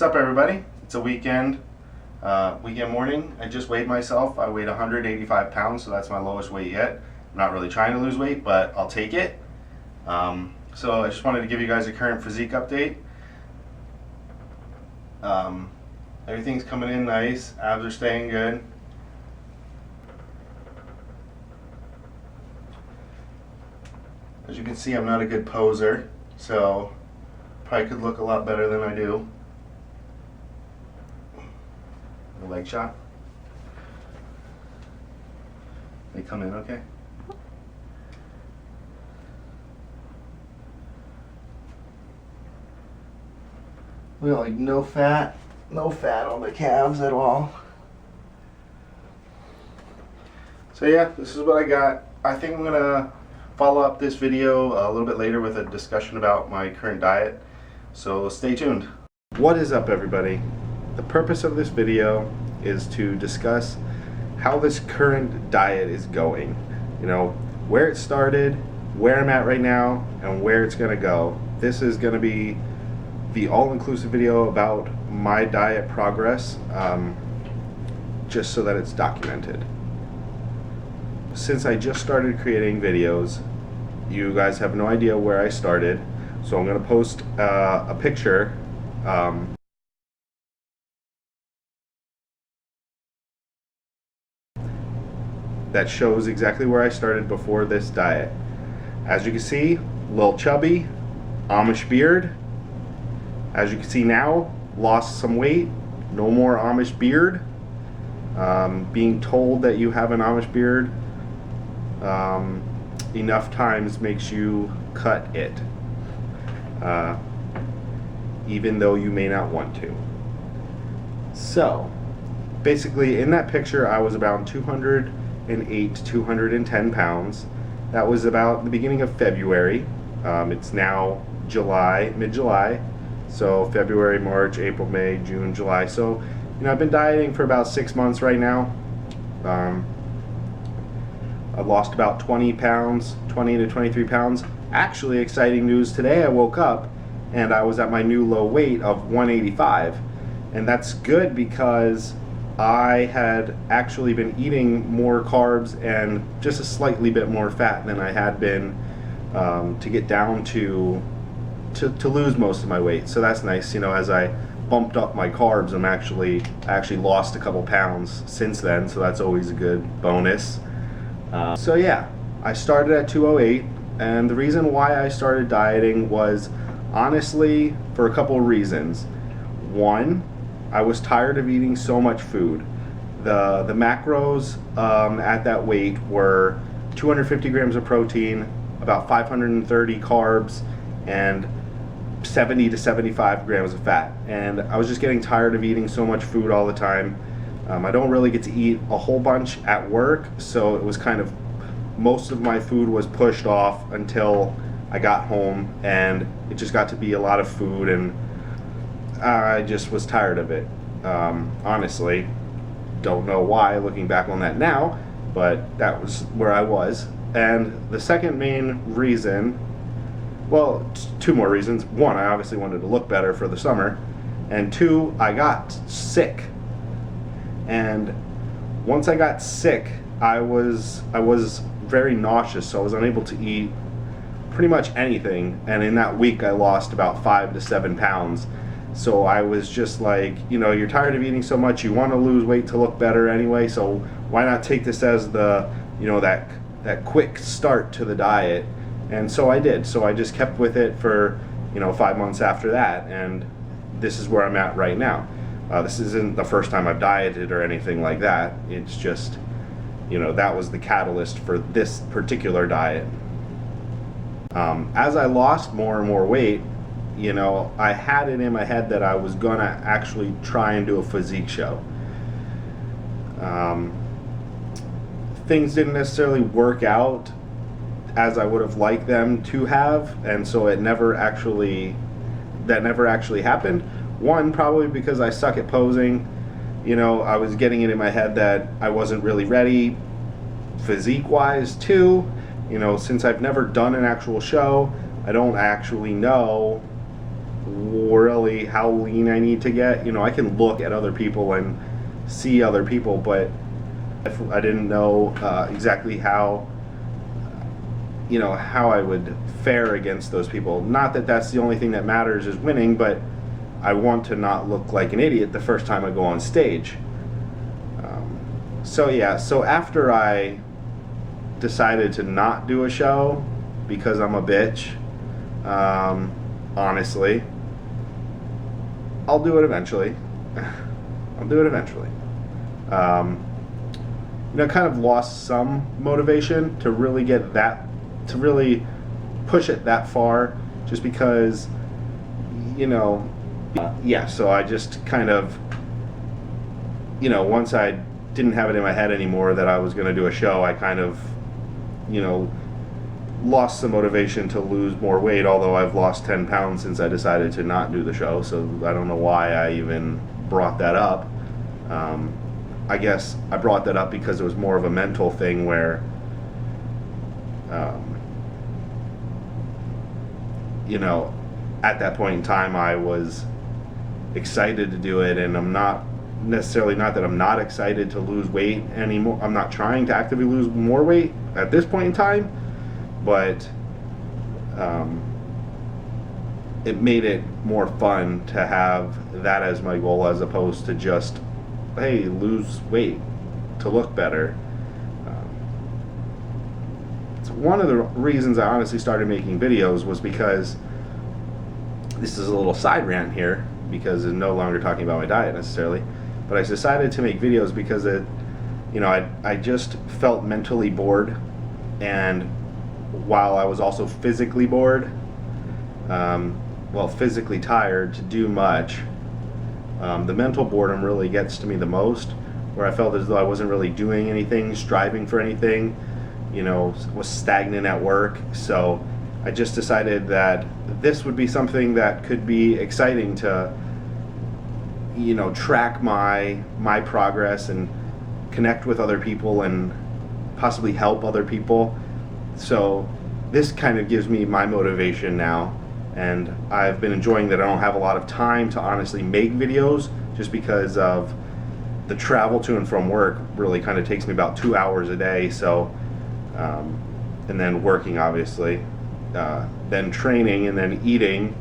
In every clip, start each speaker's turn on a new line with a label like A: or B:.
A: What's up, everybody? It's a weekend morning. I just weighed myself. I weighed 185 pounds, so that's my lowest weight yet. I'm not really trying to lose weight, but I'll take it. So I just wanted to give you guys a current physique update. Everything's coming in nice. Abs are staying good. As you can see, I'm not a good poser, so probably could look a lot better than I do. The leg shot. They come in okay? We got like no fat on the calves at all. So yeah, this is what I got. I think I'm gonna follow up this video a little bit later with a discussion about my current diet. So stay tuned. What is up, everybody? The purpose of this video is to discuss how this current diet is going. You know, where it started, where I'm at right now, and where it's gonna go. This is gonna be the all-inclusive video about my diet progress, just so that it's documented. Since I just started creating videos, you guys have no idea where I started, so I'm gonna post a picture that shows exactly where I started before this diet. As you can see, a little chubby, Amish beard. As you can see now, lost some weight, no more Amish beard. Being told that you have an Amish beard enough times makes you cut it, even though you may not want to. So, basically in that picture I was about 208 to 210 pounds. That was about the beginning of February. It's now July, mid-July. So February, March, April, May, June, July. So, you know, I've been dieting for about 6 months right now. I've lost about 20 pounds, 20 to 23 pounds. Actually, exciting news today, I woke up and I was at my new low weight of 185. And that's good because I had actually been eating more carbs and just a slightly bit more fat than I had been to get down to lose most of my weight. So that's nice. You know, as I bumped up my carbs, I actually lost a couple pounds since then, so that's always a good bonus. So yeah, I started at 208, and the reason why I started dieting was honestly for a couple of reasons. One, I was tired of eating so much food. The macros at that weight were 250 grams of protein, about 530 carbs, and 70 to 75 grams of fat. And I was just getting tired of eating so much food all the time. I don't really get to eat a whole bunch at work, so it was kind of, most of my food was pushed off until I got home, and it just got to be a lot of food, and I just was tired of it. Honestly, don't know why looking back on that now, but that was where I was. And the second main reason, well, two more reasons. One, I obviously wanted to look better for the summer, and two, I got sick. And once I got sick, I was very nauseous, so I was unable to eat pretty much anything. And in that week, I lost about 5 to 7 pounds. So I was just like, you know, you're tired of eating so much, you want to lose weight to look better anyway, so why not take this as the, you know, that quick start to the diet. And so I did. So I just kept with it for, you know, 5 months after that, and this is where I'm at right now. This isn't the first time I've dieted or anything like that. It's just, you know, that was the catalyst for this particular diet. As I lost more and more weight, you know, I had it in my head that I was gonna actually try and do a physique show. Things didn't necessarily work out as I would have liked them to have, and so that never actually happened. One, probably because I suck at posing. You know, I was getting it in my head that I wasn't really ready physique wise. Two, you know, since I've never done an actual show, I don't actually know really how lean I need to get. I can look at other people and see other people, but if I didn't know exactly how how I would fare against those people. Not that that's the only thing that matters is winning, but I want to not look like an idiot the first time I go on stage. So after I decided to not do a show because I'm a bitch, honestly, I'll do it eventually. Kind of lost some motivation to really to really push it that far, just because, so I just kind of, once I didn't have it in my head anymore that I was going to do a show, I kind of, lost some motivation to lose more weight, although I've lost 10 pounds since I decided to not do the show, so I don't know why I even brought that up. I guess I brought that up because it was more of a mental thing where, at that point in time I was excited to do it, and I'm not necessarily, not that I'm not excited to lose weight anymore. I'm not trying to actively lose more weight at this point in time, but it made it more fun to have that as my goal as opposed to just, hey, lose weight to look better. So one of the reasons I honestly started making videos was because, this is a little side rant here because it's no longer talking about my diet necessarily, but I decided to make videos because I just felt mentally bored, and while I was also physically bored, physically tired to do much, the mental boredom really gets to me the most, where I felt as though I wasn't really doing anything, striving for anything, was stagnant at work. So I just decided that this would be something that could be exciting to, track my progress and connect with other people and possibly help other people. So this kind of gives me my motivation now, and I've been enjoying that I don't have a lot of time to honestly make videos, just because of the travel to and from work really kind of takes me about 2 hours a day. So and then working, obviously, then training, and then eating.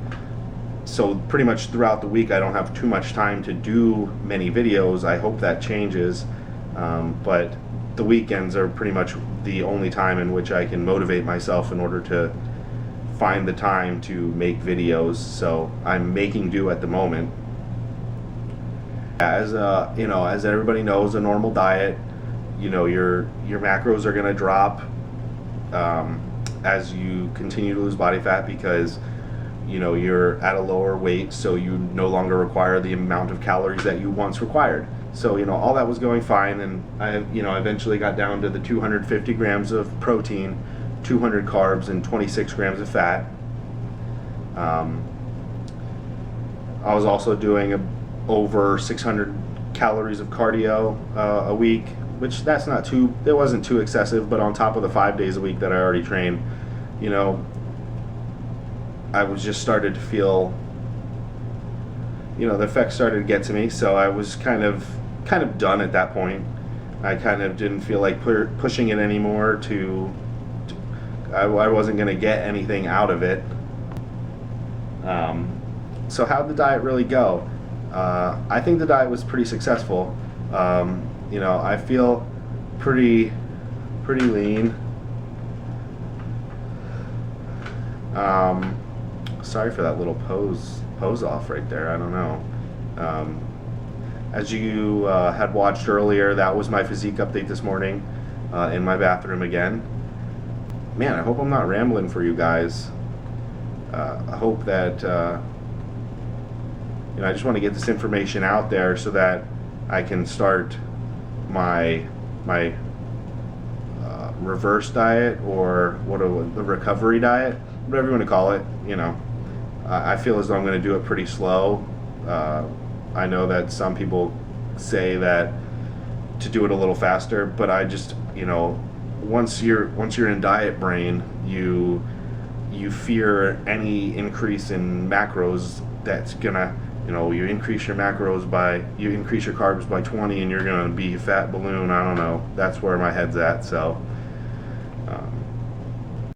A: So pretty much throughout the week I don't have too much time to do many videos. I hope that changes, but the weekends are pretty much the only time in which I can motivate myself in order to find the time to make videos. So I'm making do at the moment. As as everybody knows, a normal diet, your macros are going to drop as you continue to lose body fat, because you're at a lower weight, so you no longer require the amount of calories that you once required. So all that was going fine, and I eventually got down to the 250 grams of protein, 200 carbs, and 26 grams of fat. I was also doing over 600 calories of cardio a week, which it wasn't too excessive, but on top of the 5 days a week that I already trained, I was just started to feel, the effects started to get to me. So I was kind of done at that point. I kind of didn't feel like pushing it anymore. I wasn't going to get anything out of it. So how'd the diet really go? I think the diet was pretty successful. I feel pretty lean. Sorry for that little pose off right there. I don't know. As you had watched earlier, that was my physique update this morning in my bathroom again. Man, I hope I'm not rambling for you guys. I hope that I just want to get this information out there so that I can start my reverse diet, or the recovery diet, whatever you want to call it. I feel as though I'm going to do it pretty slow. I know that some people say that to do it a little faster, but I just, once you're in diet brain, you fear any increase in macros that's gonna, you increase your increase your carbs by 20 and you're gonna be a fat balloon. I don't know. That's where my head's at. So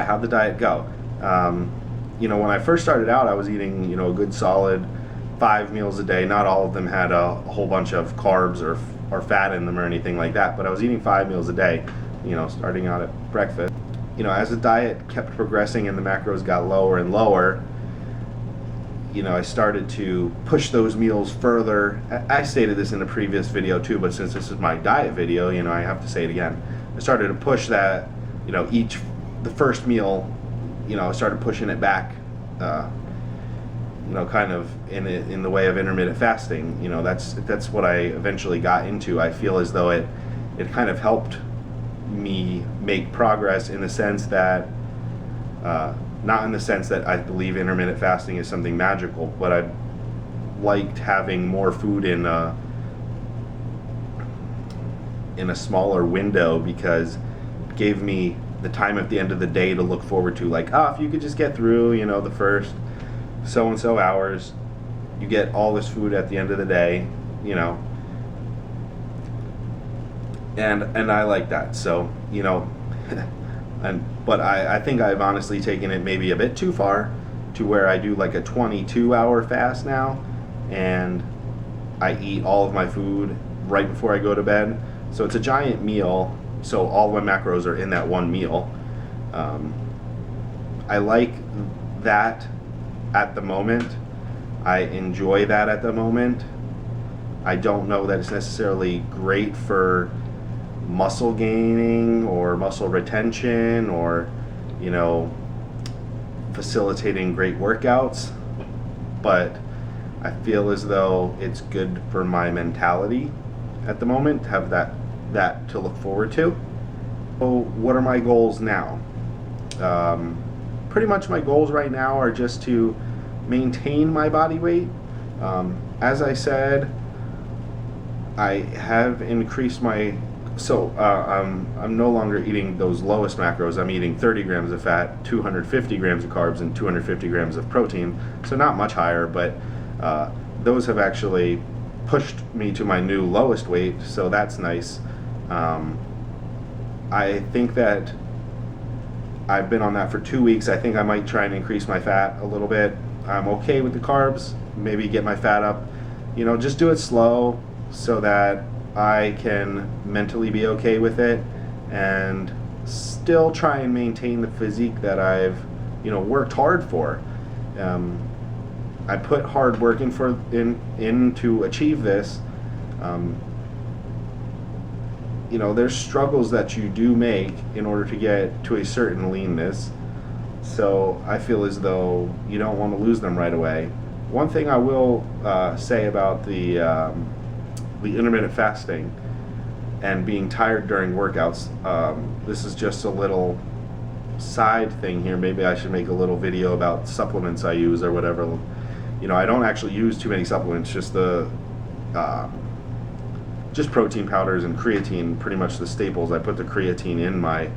A: how'd the diet go? When I first started out, I was eating, a good solid 5 meals a day. Not all of them had a whole bunch of carbs or fat in them or anything like that, but I was eating 5 meals a day, starting out at breakfast. As the diet kept progressing and the macros got lower and lower, I started to push those meals further. I stated this in a previous video too, but since this is my diet video, I have to say it again. I started to push that, the first meal, I started pushing it back, kind of in the way of intermittent fasting. That's what I eventually got into. I feel as though it kind of helped me make progress in the sense that, not in the sense that I believe intermittent fasting is something magical, but I liked having more food in a smaller window, because it gave me the time at the end of the day to look forward to, like, if you could just get through, the first so and so hours, you get all this food at the end of the day, and I like that. So, but I think I've honestly taken it maybe a bit too far, to where I do like a 22-hour fast now, and I eat all of my food right before I go to bed. So it's a giant meal, so all of my macros are in that one meal. I like that at the moment. I enjoy that at the moment. I don't know that it's necessarily great for muscle gaining or muscle retention or, facilitating great workouts, but I feel as though it's good for my mentality at the moment to have that to look forward to. So what are my goals now? Pretty much my goals right now are just to maintain my body weight. As I said, I have increased I'm no longer eating those lowest macros. I'm eating 30 grams of fat, 250 grams of carbs, and 250 grams of protein. So not much higher, but those have actually pushed me to my new lowest weight, so that's nice. I think that I've been on that for 2 weeks. I think I might try and increase my fat a little bit. I'm okay with the carbs, maybe get my fat up. Just do it slow so that I can mentally be okay with it and still try and maintain the physique that I've, worked hard for. I put hard work in to achieve this. There's struggles that you do make in order to get to a certain leanness. So I feel as though you don't want to lose them right away. One thing I will say about the intermittent fasting and being tired during workouts, this is just a little side thing here. Maybe I should make a little video about supplements I use or whatever. I don't actually use too many supplements, just just protein powders and creatine, pretty much the staples. I put the creatine in my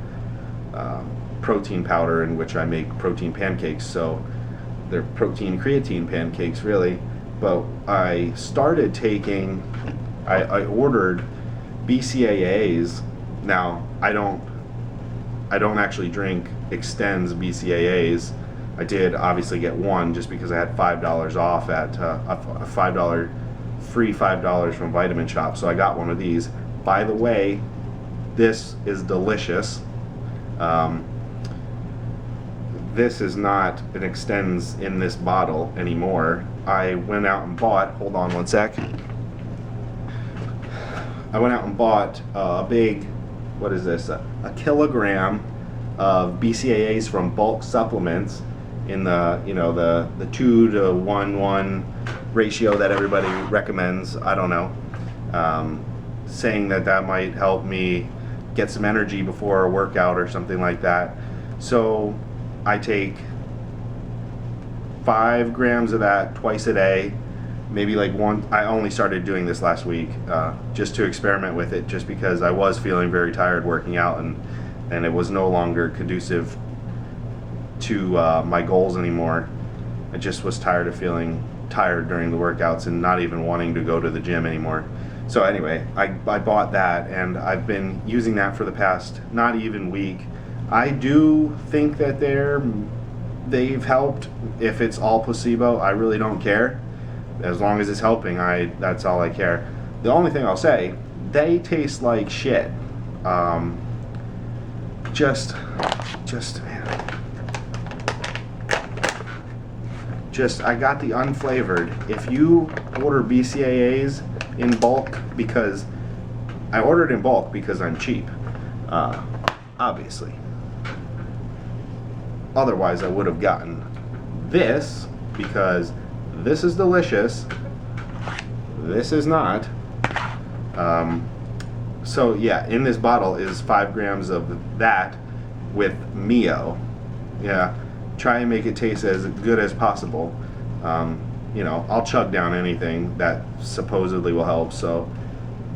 A: protein powder, in which I make protein pancakes, so they're protein creatine pancakes really. But I started taking, I ordered BCAAs. Now I don't actually drink Extends BCAAs. I did obviously get one just because I had $5 off at a $5 free $5 from Vitamin Shop, so I got one of these. By the way, this is delicious. This is not an Extends in this bottle anymore. I went out and bought, hold on one sec. I went out and bought a big, what is this, a kilogram of BCAAs from Bulk Supplements in the, the 2-to-1 ratio that everybody recommends. I don't know, saying that might help me get some energy before a workout or something like that. So I take 5 grams of that twice a day, maybe like one. I only started doing this last week, just to experiment with it, just because I was feeling very tired working out, and it was no longer conducive to my goals anymore. I just was tired of feeling tired during the workouts and not even wanting to go to the gym anymore. So anyway, I bought that, and I've been using that for the past not even week. I do think that they've helped. If it's all placebo, I really don't care. As long as it's helping, that's all I care. The only thing I'll say, they taste like shit. Just I got the unflavored. If you order BCAAs in bulk, because I ordered in bulk because I'm cheap, obviously. Otherwise, I would have gotten this because this is delicious. This is not. So yeah, in this bottle is 5 grams of that with Mio. Yeah, try and make it taste as good as possible. You know, I'll chug down anything that supposedly will help, so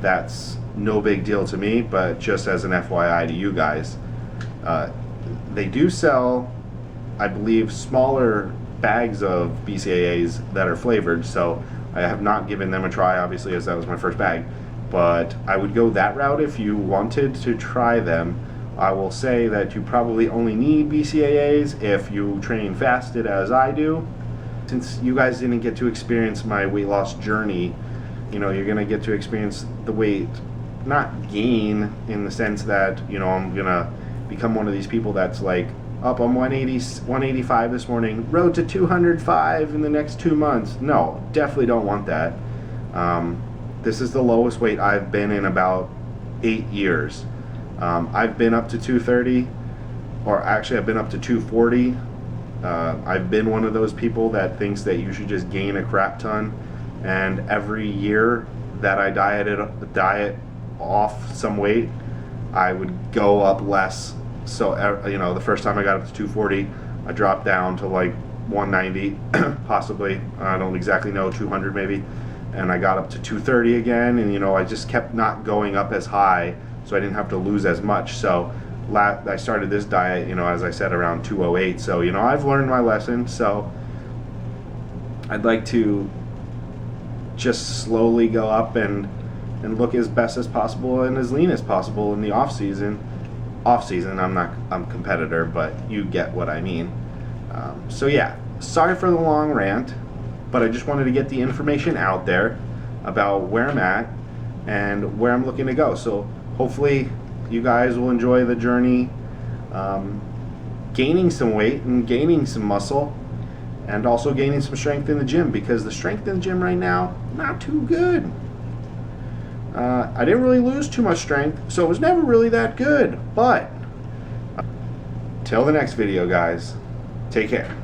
A: that's no big deal to me, but just as an FYI to you guys. They do sell, I believe, smaller bags of BCAAs that are flavored, so I have not given them a try, obviously, as that was my first bag, but I would go that route if you wanted to try them. I will say that you probably only need BCAAs if you train fasted as I do. Since you guys didn't get to experience my weight loss journey, you know, you're gonna get to experience the weight, not gain in the sense that, you know, I'm gonna become one of these people that's like, up, I'm 185 this morning, road to 205 in the next 2 months. No, definitely don't want that. This is the lowest weight I've been in about 8 years. I've been up to 230, or actually I've been up to 240. I've been one of those people that thinks that you should just gain a crap ton, and every year that I diet off some weight, I would go up less. So, you know, the first time I got up to 240, I dropped down to like 190, possibly, I don't exactly know, 200 maybe, and I got up to 230 again, and you know, I just kept not going up as high, so I didn't have to lose as much. So I started this diet, you know, as I said, around 208, so, you know, I've learned my lesson. So I'd like to just slowly go up and look as best as possible and as lean as possible in the off season. I'm a competitor, but you get what I mean. So yeah, sorry for the long rant, but I just wanted to get the information out there about where I'm at and where I'm looking to go. So hopefully you guys will enjoy the journey, gaining some weight and gaining some muscle, and also gaining some strength in the gym, because the strength in the gym right now, not too good. I didn't really lose too much strength, so it was never really that good. But till the next video, guys, take care.